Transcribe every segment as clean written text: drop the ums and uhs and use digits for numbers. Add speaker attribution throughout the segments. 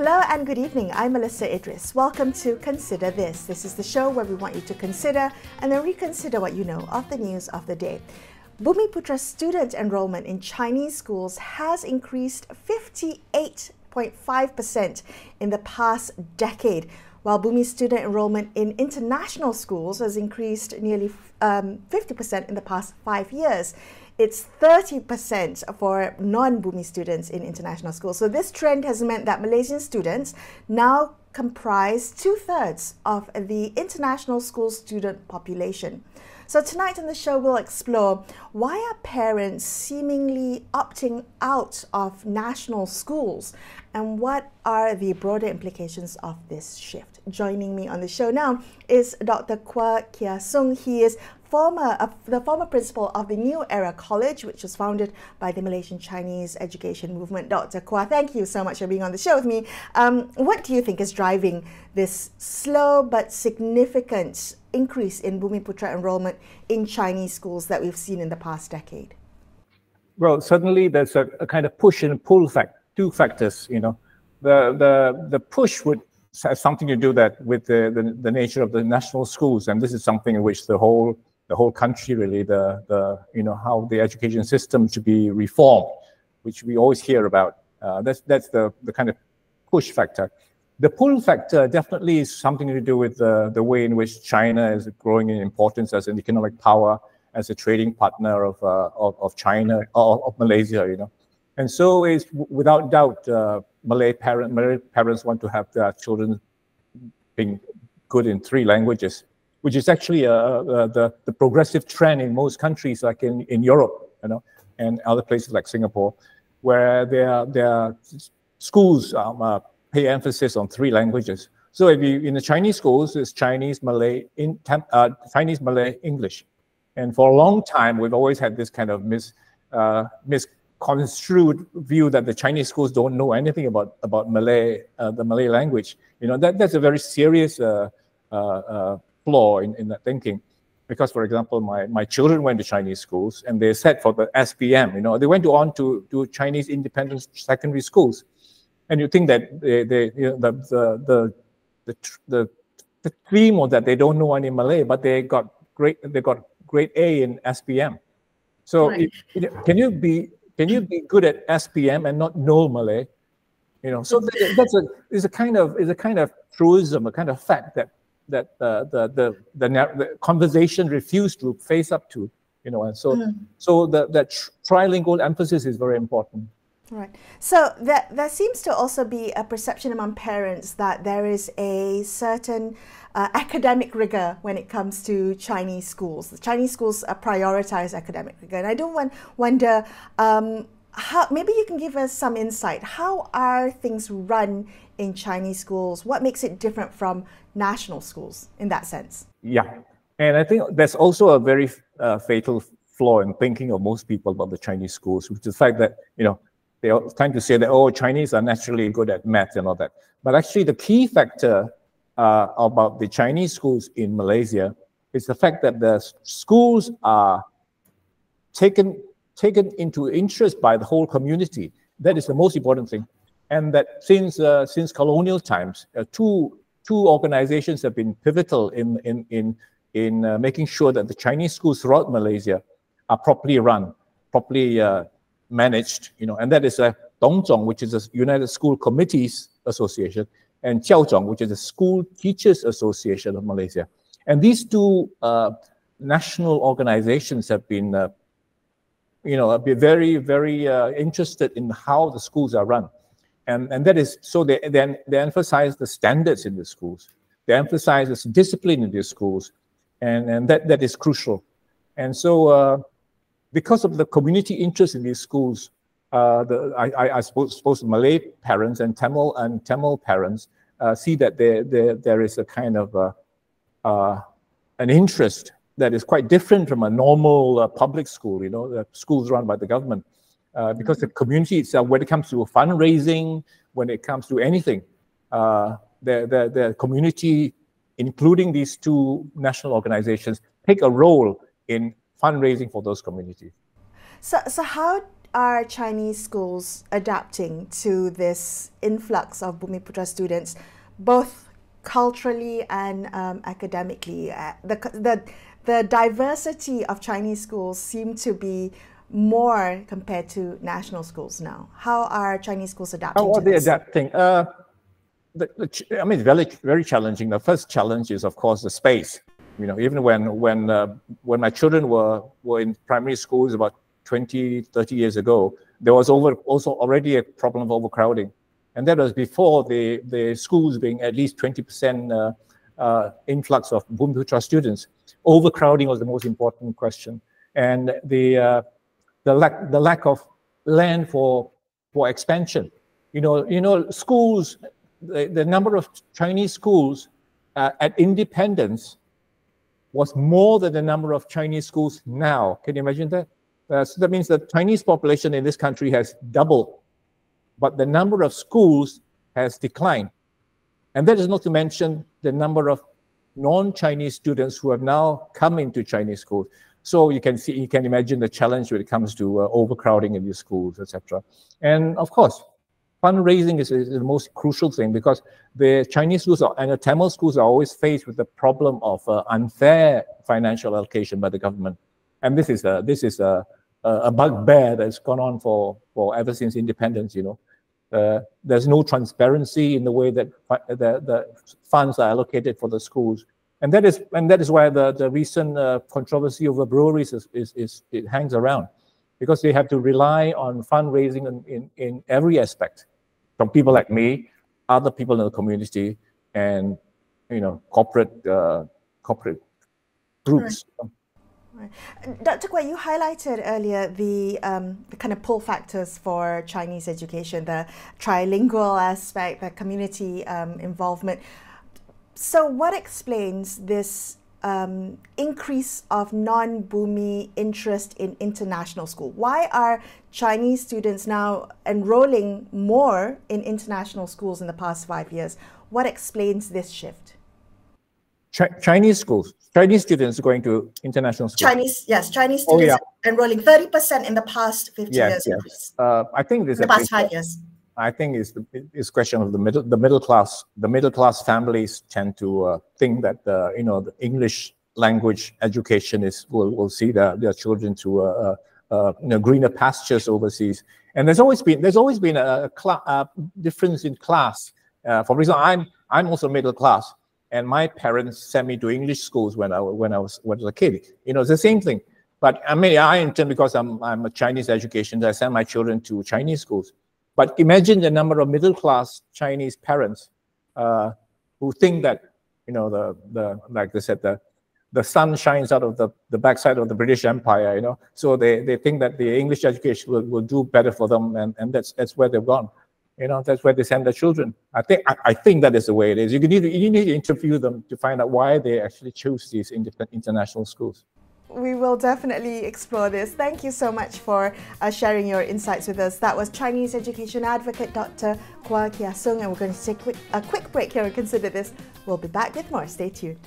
Speaker 1: Hello and good evening. I'm Melisa Idris. Welcome to Consider This. This is the show where we want you to consider and then reconsider what you know of the news of the day. Bumiputra student enrolment in Chinese schools has increased 58.5% in the past decade, while Bumi student enrolment in international schools has increased nearly 50% in the past 5 years. It's 30% for non-Bumi students in international schools. So this trend has meant that Malaysian students now comprise 2/3 of the international school student population. So tonight on the show, we'll explore why are parents seemingly opting out of national schools and what are the broader implications of this shift. Joining me on the show now is Dr Kua Kia Soong. He is the former principal of the New Era College, which was founded by the Malaysian Chinese education movement. Dr Kua, thank you so much for being on the show with me. What do you think is driving this slow but significant increase in Bumiputra enrolment in Chinese schools that we've seen in the past decade?
Speaker 2: Well, certainly there's a kind of push and pull two factors. You know, the push would have something to do with the nature of the national schools, and this is something in which the whole country really, how the education system should be reformed, which we always hear about. That's the kind of push factor. The pull factor definitely is something to do with the way in which China is growing in importance as an economic power, as a trading partner of China, of Malaysia, you know. And so it's without doubt, Malay parents want to have their children being good in 3 languages, which is actually the progressive trend in most countries, like in Europe, you know, and other places like Singapore, where their schools pay emphasis on 3 languages. So if you in the Chinese schools, it's Chinese, Malay, Chinese, Malay, English, and for a long time we've always had this kind of misconstrued view that the Chinese schools don't know anything about Malay, the Malay language. You know, that's a very serious flaw in that thinking, because, for example, my children went to Chinese schools and they said for the SPM, you know, they went on to Chinese independent secondary schools, and you think that the theme was that they don't know any Malay, but they got grade A in SPM. So
Speaker 1: right.
Speaker 2: Can you be good at SPM and not know Malay? You know, so is a kind of truism, a kind of fact that the conversation refused to face up to, you know, and so that trilingual emphasis is very important.
Speaker 1: Right. So there seems to also be a perception among parents that there is a certain academic rigor when it comes to Chinese schools. The Chinese schools prioritize academic rigor, and I do wonder how maybe you can give us some insight. How are things run in Chinese schools? What makes it different from national schools in that sense? Yeah,
Speaker 2: and I think there's also a very fatal flaw in thinking of most people about the Chinese schools, which is the fact that, you know, they are trying to say that, oh, Chinese are naturally good at math and all that. But actually the key factor about the Chinese schools in Malaysia is the fact that the schools are taken into interest by the whole community. That is the most important thing. And that since colonial times, two organizations have been pivotal in making sure that the Chinese schools throughout Malaysia are properly run, properly managed, you know, and that is Dongzhong, which is a United School Committees Association, and Jiaozhong, which is the School Teachers Association of Malaysia. And these two national organizations have been, very, very interested in how the schools are run, and that is so they emphasize the standards in the schools, they emphasize the discipline in the schools, and that is crucial, and so. Because of the community interest in these schools, I suppose Malay parents and Tamil parents see that there is a kind of an interest that is quite different from a normal public school, you know, the schools run by the government, because the community itself, when it comes to fundraising, when it comes to anything, the community, including these 2 national organizations, take a role in fundraising for those communities.
Speaker 1: So how are Chinese schools adapting to this influx of Bumiputra students, both culturally and academically? The diversity of Chinese schools seem to be more compared to national schools now. How are Chinese schools adapting to this?
Speaker 2: How are they adapting? I mean, it's very, very challenging. The first challenge is, of course, the space. You know, even when my children were in primary schools about 20, 30 years ago, there was also already a problem of overcrowding. And that was before the schools being at least 20% influx of Bumiputra students. Overcrowding was the most important question. And the lack of land for expansion. You know, schools, the number of Chinese schools at independence was more than the number of Chinese schools now. Can you imagine that? So that means the Chinese population in this country has doubled, but the number of schools has declined. And that is not to mention the number of non-Chinese students who have now come into Chinese schools. So you can imagine the challenge when it comes to overcrowding in these schools, etc. And of course, fundraising is the most crucial thing, because the Chinese schools and the Tamil schools are always faced with the problem of unfair financial allocation by the government. And this is a bugbear that's gone on for ever since independence. You know, there's no transparency in the way that the funds are allocated for the schools, and that is why the recent controversy over breweries it hangs around, because they have to rely on fundraising in every aspect, from people like me, other people in the community, and corporate groups.
Speaker 1: Right. Dr. Kua, you highlighted earlier the kind of pull factors for Chinese education, the trilingual aspect, the community involvement. So what explains this increase of non-Bumi interest in international school? Why are Chinese students now enrolling more in international schools in the past 5 years? What explains this shift?
Speaker 2: Chinese schools, Chinese students going to international schools.
Speaker 1: Chinese students enrolling 30% in the past 50 years. Increase.
Speaker 2: I think this
Speaker 1: in the past 5 years.
Speaker 2: I think it's question of the middle class. The middle class families tend to think that the English language education will see their children to greener pastures overseas. And there's always been a difference in class. For example, I'm also middle class. And my parents sent me to English schools when I was a kid. It's the same thing. But I mean, I intend, because I'm a Chinese education, I send my children to Chinese schools. But imagine the number of middle-class Chinese parents who think that like they said, the sun shines out of the backside of the British Empire. So they think that the English education will do better for them, and that's where they've gone. That's where they send their children. I think that is the way it is. You need to interview them to find out why they actually choose these international schools.
Speaker 1: We will definitely explore this. Thank you so much for sharing your insights with us. That was Chinese education advocate Dr Kua Kia Soong, and we're going to take a quick break here and consider this. We'll be back with more. Stay tuned.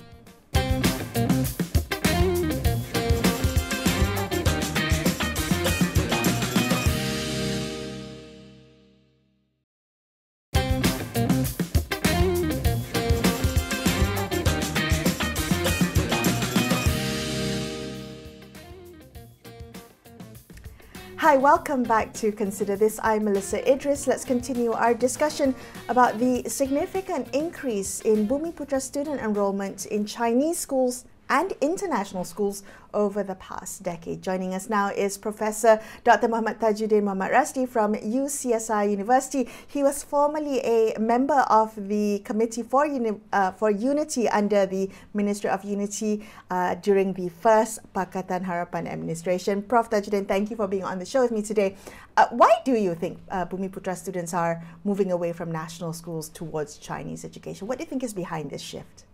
Speaker 1: Hi, welcome back to Consider This. I'm Melisa Idris. Let's continue our discussion about the significant increase in Bumiputra student enrolment in Chinese schools and international schools over the past decade. Joining us now is Professor Dr. Mohamad Tajuddin Rasdi from UCSI University. He was formerly a member of the Committee for Unity under the Ministry of Unity during the first Pakatan Harapan administration. Prof. Tajuddin, thank you for being on the show with me today. Why do you think Bumiputra students are moving away from national schools towards Chinese education? What do you think is behind this shift?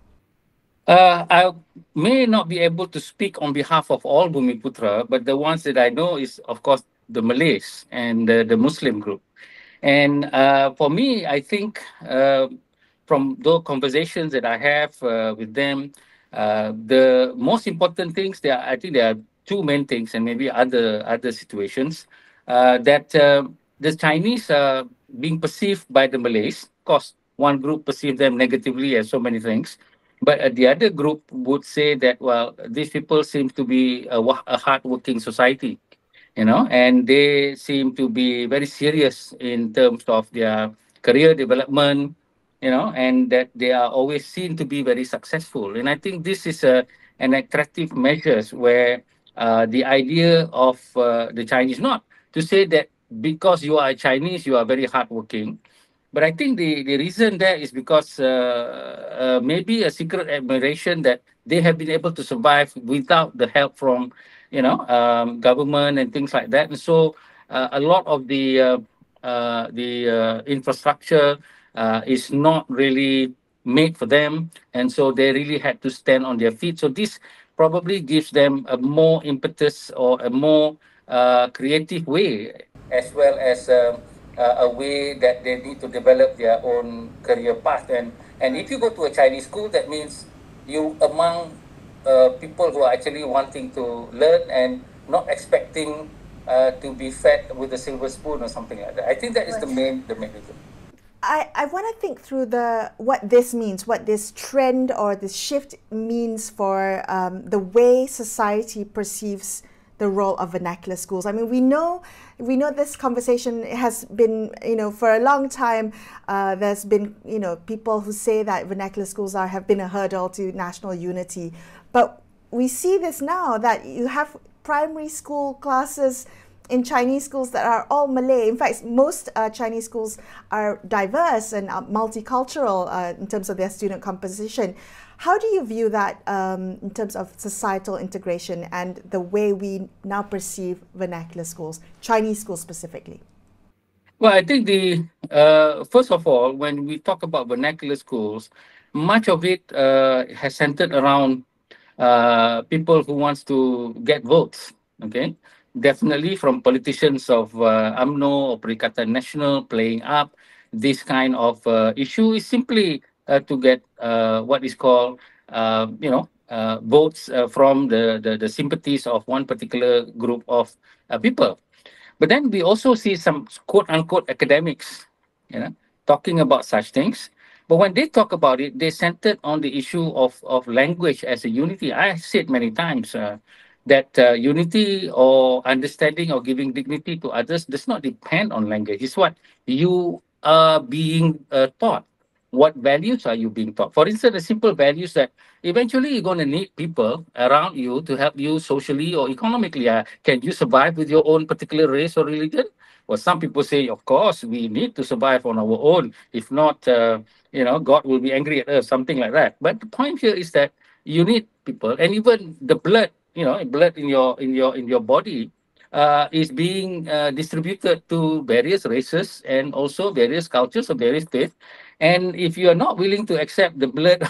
Speaker 3: I may not be able to speak on behalf of all Bumiputra, but the ones that I know is, of course, the Malays and the Muslim group. And for me, I think from those conversations that I have with them, the most important things, I think there are two main things, and maybe other situations. that the Chinese are being perceived by the Malays. Of course, one group perceive them negatively as so many things, but the other group would say that, well, these people seem to be a hardworking society, and they seem to be very serious in terms of their career development, and that they are always seen to be very successful. And I think this is an attractive measures where the idea of the Chinese, not to say that because you are a Chinese, you are very hardworking, but I think the reason there is because maybe a secret admiration that they have been able to survive without the help from, government and things like that. And so a lot of the infrastructure is not really made for them, and so they really had to stand on their feet. So this probably gives them a more impetus or a more creative way, as well as a way that they need to develop their own career path. And if you go to a Chinese school, that means you among people who are actually wanting to learn and not expecting to be fed with a silver spoon or something like that. I think that is the main reason.
Speaker 1: I want to think through what this means, what this trend or this shift means for the way society perceives the role of vernacular schools. I mean, we know this conversation has been, for a long time. There's been, people who say that vernacular schools have been a hurdle to national unity. But we see this now, that you have primary school classes in Chinese schools that are all Malay. In fact, most Chinese schools are diverse and multicultural in terms of their student composition. How do you view that in terms of societal integration and the way we now perceive vernacular schools, Chinese schools specifically?
Speaker 3: Well, I think first of all, when we talk about vernacular schools, much of it has centered around people who wants to get votes. Okay, definitely from politicians of UMNO or Perikatan Nasional playing up this kind of issue is simply to get what is called, votes from the sympathies of one particular group of people. But then we also see some quote unquote academics, talking about such things. But when they talk about it, they centered on the issue of language as a unity. I said many times that unity or understanding or giving dignity to others does not depend on language. It's what you are being taught. What values are you being taught? For instance, the simple values that eventually you're going to need people around you to help you socially or economically. Can you survive with your own particular race or religion? Well, some people say, of course, we need to survive on our own. If not, God will be angry at us, something like that. But the point here is that you need people, and even the blood, blood in your body is being distributed to various races and also various cultures or various faiths. And if you are not willing to accept the blood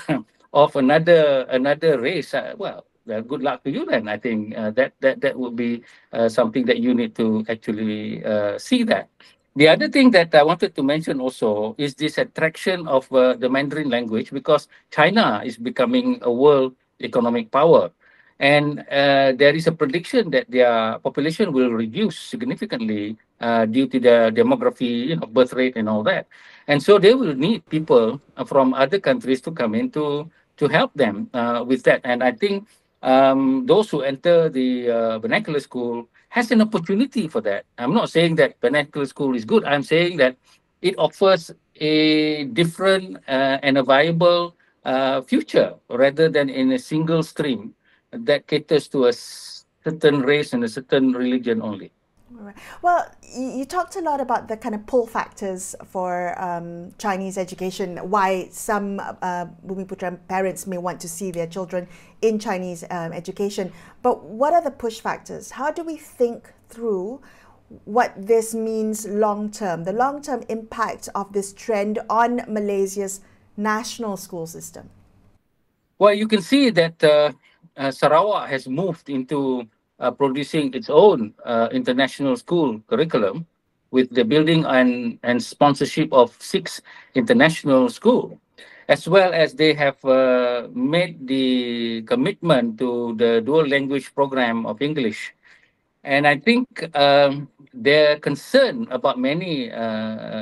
Speaker 3: of another race, well, good luck to you then. I think that would be something that you need to actually see that. The other thing that I wanted to mention also is this attraction of the Mandarin language, because China is becoming a world economic power. And there is a prediction that their population will reduce significantly due to the demography, birth rate and all that. And so they will need people from other countries to come in to help them with that. And I think those who enter the vernacular school has an opportunity for that. I'm not saying that vernacular school is good. I'm saying that it offers a different and a viable future rather than in a single stream that caters to a certain race and a certain religion only.
Speaker 1: Right. Well, you talked a lot about the kind of pull factors for Chinese education, why some Bumiputra parents may want to see their children in Chinese education. But what are the push factors? How do we think through what this means long-term, the long-term impact of this trend on Malaysia's national school system?
Speaker 3: Well, you can see that Sarawak has moved into producing its own international school curriculum with the building and sponsorship of 6 international schools, as well as they have made the commitment to the dual language program of English. And I think their concern about many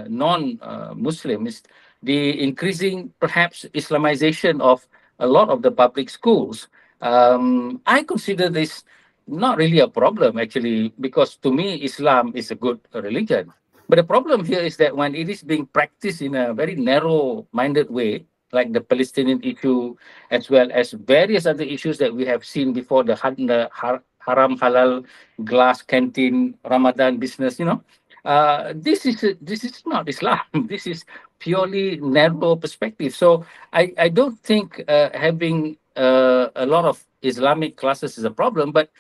Speaker 3: non-Muslim is the increasing, perhaps, Islamization of a lot of the public schools. I consider this not really a problem, actually, because to me, Islam is a good religion. But the problem here is that when it is being practiced in a very narrow-minded way, like the Palestinian issue, as well as various other issues that we have seen before, the haram halal glass canteen Ramadan business, this is not Islam. This is purely narrow perspective. So I don't think having a lot of Islamic classes is a problem, but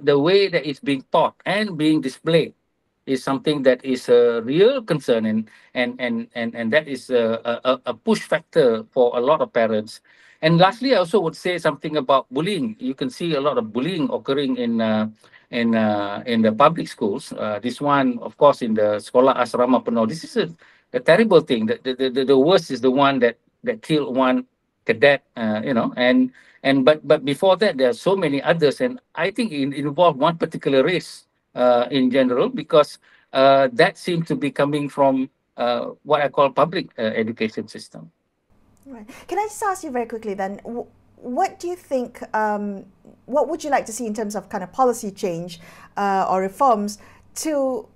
Speaker 3: the way that it's being taught and being displayed is something that is a real concern, and that is a push factor for a lot of parents. And lastly, I also would say something about bullying. You can see a lot of bullying occurring in the public schools. This one, of course, in the Sekolah Asrama Penuh. This is a terrible thing. The worst is the one that killed one cadet. But before that, there are so many others, and I think it involved one particular race in general, because that seems to be coming from what I call public education system.
Speaker 1: Right. Can I just ask you very quickly then, what do you think, what would you like to see in terms of kind of policy change or reforms to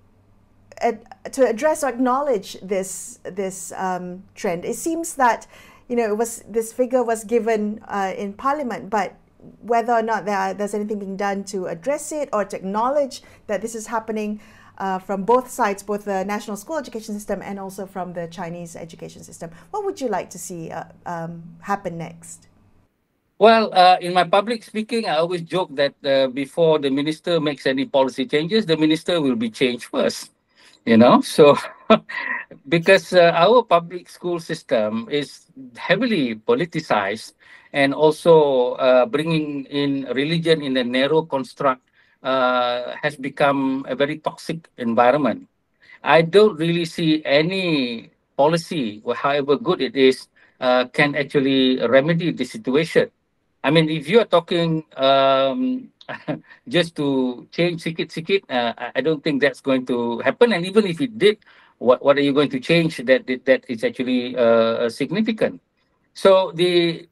Speaker 1: address or acknowledge this trend? It seems that, this figure was given in Parliament, but whether or not there's anything being done to address it or to acknowledge that this is happening from both sides, both the national school education system and also from the Chinese education system. What would you like to see happen next?
Speaker 3: Well, in my public speaking, I always joke that before the minister makes any policy changes, the minister will be changed first. So because our public school system is heavily politicized, and also bringing in religion in a narrow construct has become a very toxic environment. I don't really see any policy, however good it is, can actually remedy the situation. I mean, if you are talking just to change sikit-sikit, I don't think that's going to happen. And even if it did, what are you going to change that is actually significant? So the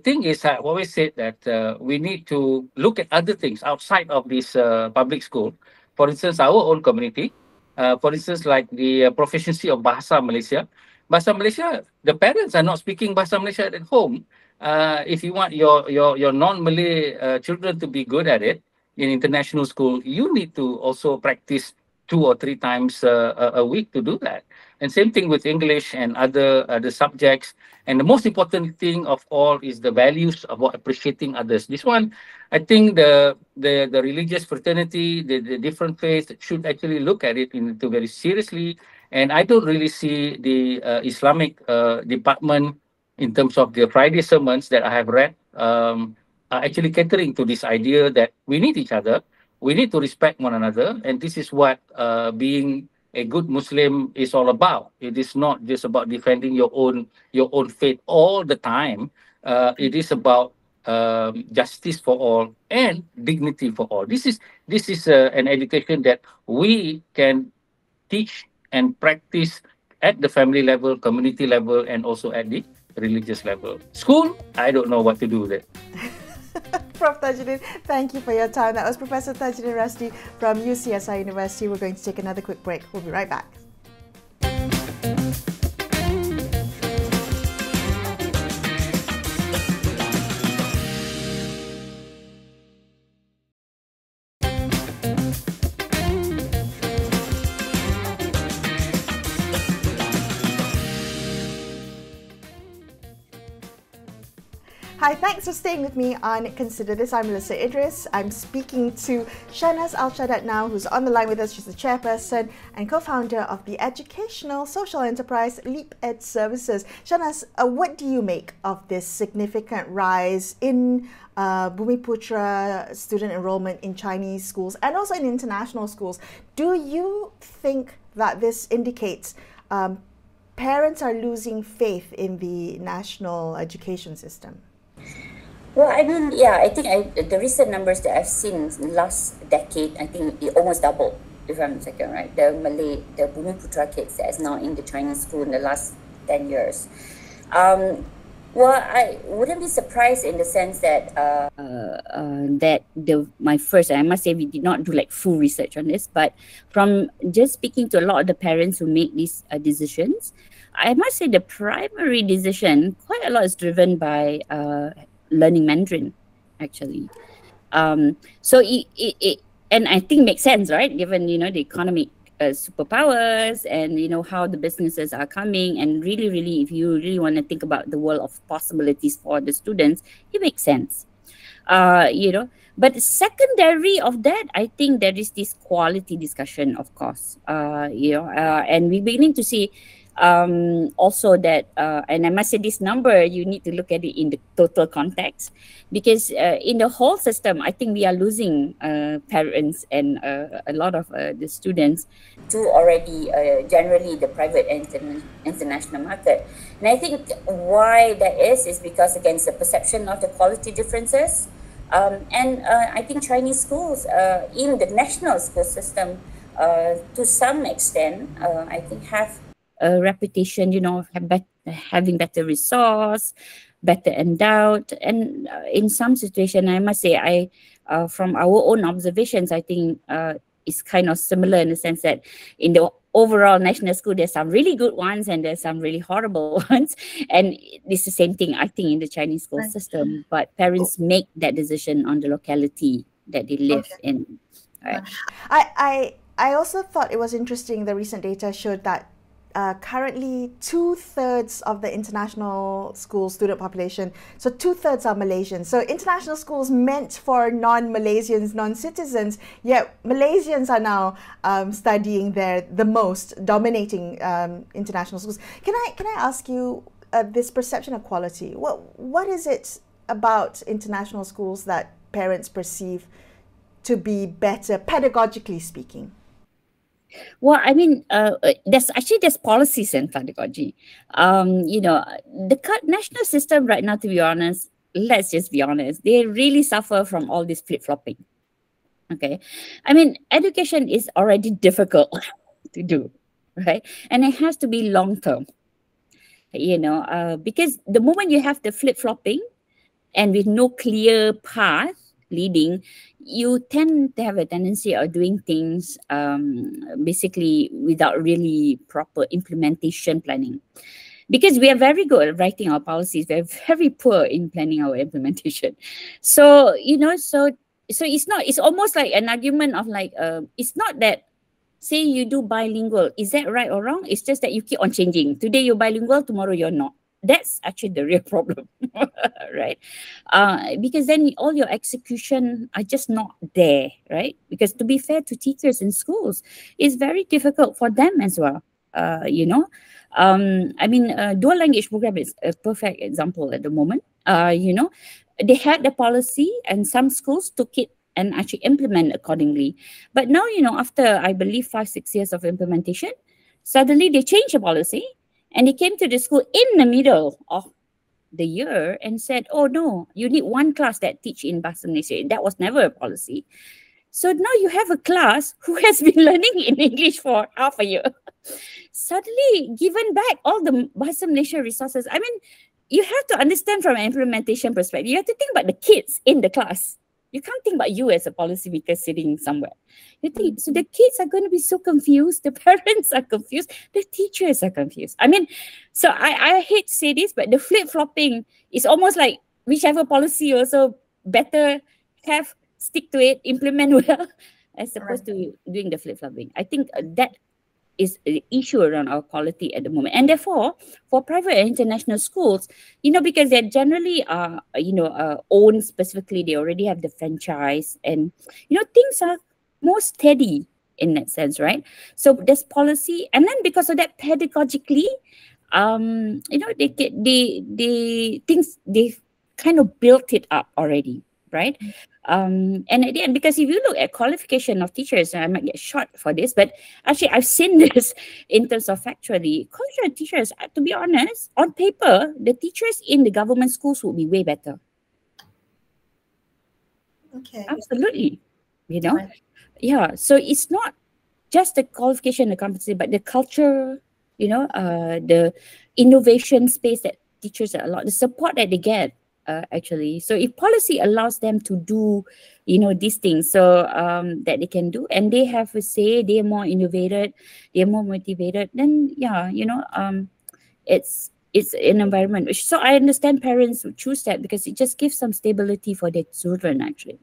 Speaker 3: thing is, I always said that we need to look at other things outside of this public school. For instance, our own community. For instance, like the proficiency of Bahasa Malaysia. Bahasa Malaysia, the parents are not speaking Bahasa Malaysia at home. If you want your non-Malay children to be good at it in international school, you need to also practice 2 or 3 times a week to do that. And same thing with English and other subjects. And the most important thing of all is the values of appreciating others. This one, I think the religious fraternity, the different faiths should actually look at it into very seriously. And I don't really see the Islamic department, in terms of the Friday sermons that I have read, are actually catering to this idea that we need each other, we need to respect one another, and this is what being a good Muslim is all about. It is not just about defending your own faith all the time. It is about justice for all and dignity for all. This is an education that we can teach and practice at the family level, community level, and also at the religious level. School, I don't know what to do with it.
Speaker 1: Prof. Tajuddin, thank you for your time. That was Professor Tajuddin Rasdi from UCSI University. We're going to take another quick break. We'll be right back. Hi, thanks for staying with me on Consider This. I'm Melisa Idris. I'm speaking to Shahnaz Al-Sadat now, who's on the line with us. She's the chairperson and co-founder of the educational social enterprise Leap Ed Services. Shahnaz, what do you make of this significant rise in Bumiputra student enrollment in Chinese schools and also in international schools? Do you think that this indicates parents are losing faith in the national education system?
Speaker 4: Well, I mean, yeah, I think the recent numbers that I've seen in the last decade, I think it almost doubled, if I'm mistaken, right? The Bumiputra kids that is now in the Chinese school in the last 10 years. Well, I wouldn't be surprised in the sense that my first, I must say, we did not do like full research on this, but from just speaking to a lot of the parents who make these decisions, I must say the primary decision, quite a lot is driven by learning Mandarin, actually. So it and I think makes sense, right? Given, you know, the economic superpowers and, you know, how the businesses are coming, and really, really, if you really want to think about the world of possibilities for the students, it makes sense. You know, but secondary of that, I think there is this quality discussion, of course. You know, and we're beginning to see also that, and I must say this number, you need to look at it in the total context, because in the whole system, I think we are losing parents and a lot of the students to already generally the private and international market. And I think why that is because, again, it's the perception of the quality differences. And I think Chinese schools in the national school system, to some extent, I think have a reputation, you know, having better resource, better endowed, and in some situation, I must say, from our own observations, I think it's kind of similar in the sense that in the overall national school, there's some really good ones and there's some really horrible ones, and it's the same thing, I think, in the Chinese school system. But parents make that decision on the locality that they live in. Right?
Speaker 1: I also thought it was interesting. The recent data showed that currently 2/3 of the international school student population, so 2/3 are Malaysian. So international schools meant for non-Malaysians, non-citizens, yet Malaysians are now studying there the most, dominating international schools. Can I ask you this perception of quality? What is it about international schools that parents perceive to be better, pedagogically speaking?
Speaker 4: Well, I mean, there's policies and pedagogy. You know, the national system right now, to be honest, let's just be honest, they really suffer from all this flip-flopping. Okay, I mean, education is already difficult to do, right? And it has to be long-term. You know, because the moment you have the flip-flopping and with no clear path leading, you tend to have a tendency of doing things basically without really proper implementation planning. Because we are very good at writing our policies, we're very poor in planning our implementation. So, you know, so it's almost like an argument of like, it's not that, say you do bilingual, is that right or wrong? It's just that you keep on changing. Today you're bilingual, tomorrow you're not. That's actually the real problem, right? Because then all your execution are just not there, right? Because to be fair to teachers in schools, it's very difficult for them as well, you know? I mean, dual language program is a perfect example at the moment. You know, they had the policy and some schools took it and actually implement accordingly. But now, you know, after, I believe, 5-6 years of implementation, suddenly they changed the policy. And he came to the school in the middle of the year and said, oh no, you need one class that teach in Bahasa Malaysia. That was never a policy. So now you have a class who has been learning in English for half a year. Suddenly given back all the Bahasa Malaysia resources. I mean, you have to understand from an implementation perspective, you have to think about the kids in the class. You can't think about you as a policymaker sitting somewhere. You think, so the kids are going to be so confused, the parents are confused, the teachers are confused. I mean, so I hate to say this, but the flip-flopping is almost like whichever policy also better have, stick to it, implement well, as opposed to doing the flip-flopping. I think that is an issue around our quality at the moment. And therefore, for private and international schools, you know, because they're generally, you know, owned specifically, they already have the franchise and, you know, things are more steady in that sense, right? So there's policy. And then because of that, pedagogically, you know, they things, they've kind of built it up already, right? And at the end, because if you look at qualification of teachers, and I might get shot for this, but actually I've seen this in terms of factually, qualification teachers, to be honest, on paper, the teachers in the government schools would be way better.
Speaker 1: Okay.
Speaker 4: Absolutely. You know,
Speaker 1: Right.
Speaker 4: yeah. So it's not just the qualification, the competency, but the culture, the innovation space that teachers are allowed, the support that they get, actually. So if policy allows them to do, these things, so that they can do, and they have a say, they are more innovated, they are more motivated, then yeah, it's an environment. So I understand parents would choose that because it just gives some stability for their children, actually.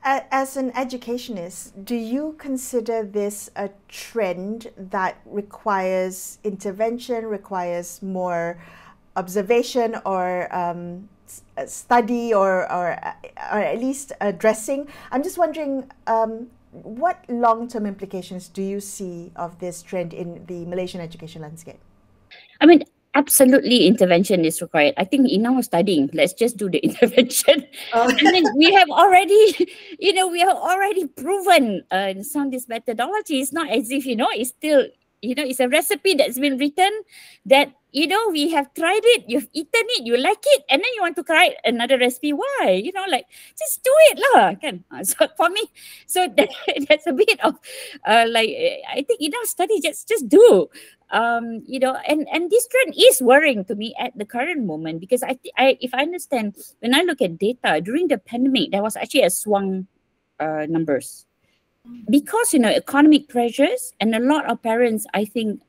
Speaker 1: As an educationist, do you consider this a trend that requires intervention, requires more observation or study or at least addressing? I'm just wondering, what long-term implications do you see of this trend in the Malaysian education landscape?
Speaker 4: I mean, absolutely intervention is required. I think in our studying, let's just do the intervention. I mean, we have already, proven some of this methodology. It's not as if, it's still, it's a recipe that's been written that, we have tried it, you've eaten it, you like it, and then you want to try another recipe. Why? Just do it lah. So for me, so that's a bit of I think study, just do. And this trend is worrying to me at the current moment, because if I understand, when I look at data during the pandemic, there was actually a swung numbers, because economic pressures, and a lot of parents, I think,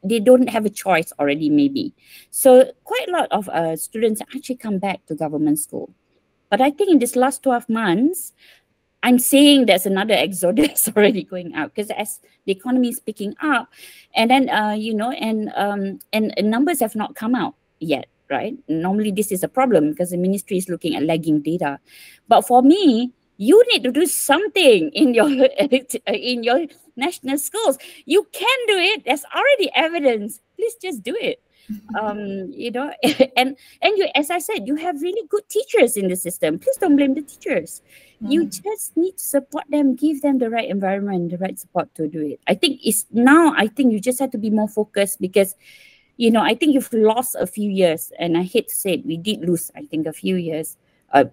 Speaker 4: they don't have a choice already, maybe. So quite a lot of students actually come back to government school. But I think in this last 12 months, I'm seeing there's another exodus already going out, because as the economy is picking up, and then and numbers have not come out yet, right? Normally this is a problem because the ministry is looking at lagging data. But for me, you need to do something in your national schools. You can do it. There's already evidence. Please just do it. And you, as I said, you have really good teachers in the system. Please don't blame the teachers. You just need to support them, give them the right environment, the right support to do it. I think you just have to be more focused, because I think you've lost a few years, and I hate to say it, we did lose, I think, a few years.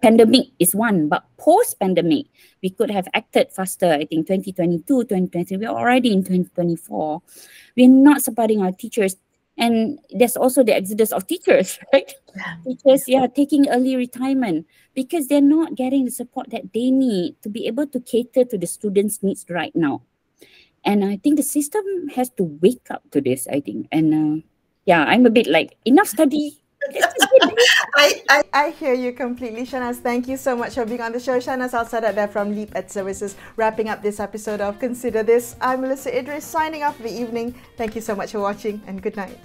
Speaker 4: Pandemic is one, but post-pandemic, we could have acted faster. I think 2022, 2023, we're already in 2024. We're not supporting our teachers. And there's also the exodus of teachers, right? Teachers, taking early retirement because they're not getting the support that they need to be able to cater to the students' needs right now. And I think the system has to wake up to this, I think. And I'm a bit like, enough study.
Speaker 1: I hear you completely, Shahnaz. Thank you so much for being on the show. Shahnaz Al-Sadat there from Leap Ed Services, wrapping up this episode of Consider This. I'm Melisa Idris, signing off for the evening. Thank you so much for watching, and good night.